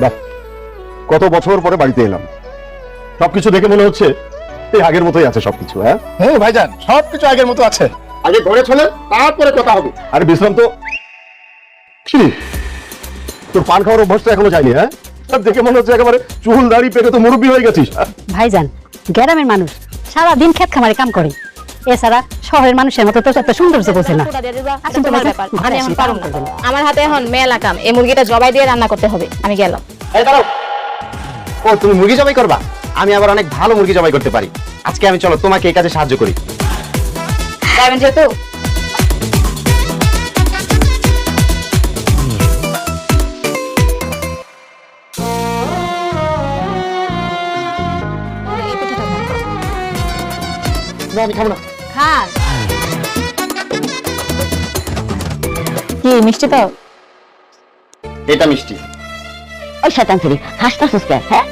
বাহ, কত বছর পরে বাড়িতে এলাম, সবকিছু দেখে মনে হচ্ছে এই আগের মতোই আছে সবকিছু। হ্যাঁ ভাইজান, সবকিছু আগের মতো আছে। আগে ঘরে চলে তারপরে কথা হবে। আরে বিশ্রাম তো। কি তোর পান খাওয়ার অভ্যাসটা এখনো যায়নি? হ্যাঁ, দেখে মনে হচ্ছে একেবারে চুল দাড়ি পেকে তো মুরব্বী হয়ে গেছিস। ভাইজান, গ্রামের মানুষ সারাদিন ক্ষেত খামারে কাম করে, এছাড়া শহরের মানুষের মতো তো এত সৌন্দর্য বোঝে না। আসুন তো ভাইজান, ঘরে আসি, পারুন না। আমার হাতে এখন মেলা কাম, এই মুরগিটা জবাই দিয়ে রান্না করতে হবে। আমি গেলাম। এই দাঁড়াও। ও, তুমি মুরগি জবাই করবা? আমি আবার অনেক ভালো মুরগি জবাই করতে পারি। আজকে আমি চলো তোমাকে এই কাজে সাহায্য করি। যাবেন যেহেতু। না, আমি খাবো না। খান। কি মিষ্টি তো? এটা মিষ্টি। ওই শয়তান ছেলে হাসতাছিস কেন? হ্যাঁ,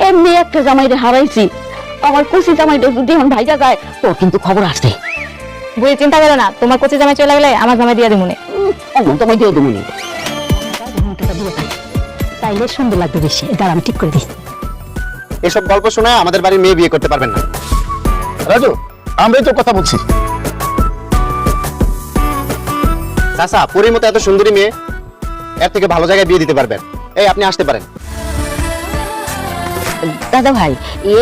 এমনি একটা জামাইরে হারাইছি, আমার কুচি জামাইটা যদি এখন ভাইজা যায় তোর কিন্তু খবর আসছে। বুঝি চিন্তা করো না, তোমার কোচি জামাই চলে গেলে আমার জামাই দিয়ে দিমুনে। এমন তোমায় দিয়ে দেবো নি, তাইলে সুন্দর লাগবে বেশি। দাঁড়া, আমি ঠিক করে দিই। এসব গল্প শোনা আমাদের বাড়ির মেয়ে বিয়ে করতে পারবেন না। রাজু, আমরাই তো কথা বলছি। চাচা, পরীর মতো এত সুন্দরী মেয়ে, এর থেকে ভালো জায়গায় বিয়ে দিতে পারবেন। এই, আপনি আসতে পারেন। দাদা ভাই,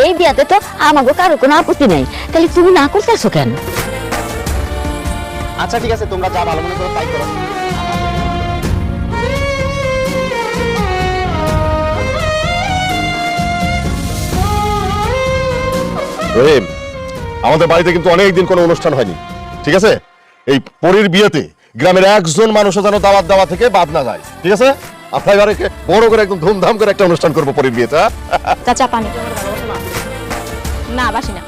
এই বিয়াতে তো আমাকে কারো কোনো আপত্তি নেই, তাহলে তুমি না করতেছো কেন? আচ্ছা ঠিক আছে, তোমরা যা ভালো মনে করো তাই করো। রহিম, আমাদের বাড়িতে কিন্তু অনেকদিন কোনো অনুষ্ঠান হয়নি, ঠিক আছে? এই পরীর বিয়েতে গ্রামের একজন মানুষও যেন দাওয়াত দেওয়া থেকে বাদ না যায়, ঠিক আছে? আপনার এবারে বড় করে একদম ধুমধাম করে একটা অনুষ্ঠান করবো পরীর বিয়েটা। চাচা পানি। না বাসি না।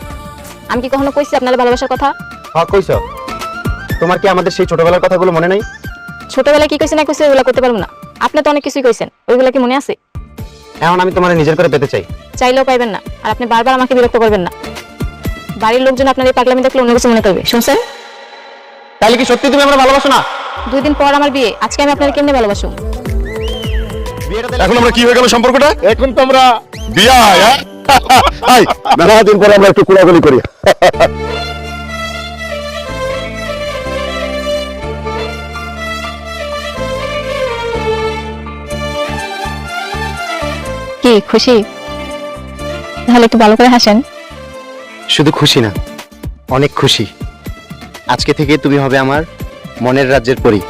আমি কি কখনো কইছি আপনার ভালোবাসার কথা? হ্যাঁ, কইছো। তোমার কি আমাদের সেই ছোটবেলার কথাগুলো মনে নাই? ছোটবেলায় কি কইছি না কইছি ওগুলো করতে পারবো না। আপনি তো অনেক কিছুই কইছেন, ওইগুলো কি মনে আছে? এখন আমি তোমার নিজের করে পেতে চাই। চাইলেও পাইবেন না, আর আপনি বারবার আমাকে বিরক্ত করবেন না। বাড়ির লোকজন আপনার এই পাগলামি দেখলে অন্য কিছু মনে করবে, শুনছেন? তাহলে কি সত্যি তুমি আমরা ভালোবাসো না? 2 দিন পর আমার বিয়ে, আজকে আমি আপনাকে কেমনে ভালোবাসো? এখন আমরা কি হয়ে গেল সম্পর্কটা? এখন তো আমরা বিয়া। মেলা দিন পরে আমরা একটু কোলাকুলি করি। কি খুশি? তাহলে একটু ভালো করে হাসেন। শুধু খুশি না, অনেক খুশি। আজকে থেকে তুমি হবে আমার মনের রাজ্যের পরী।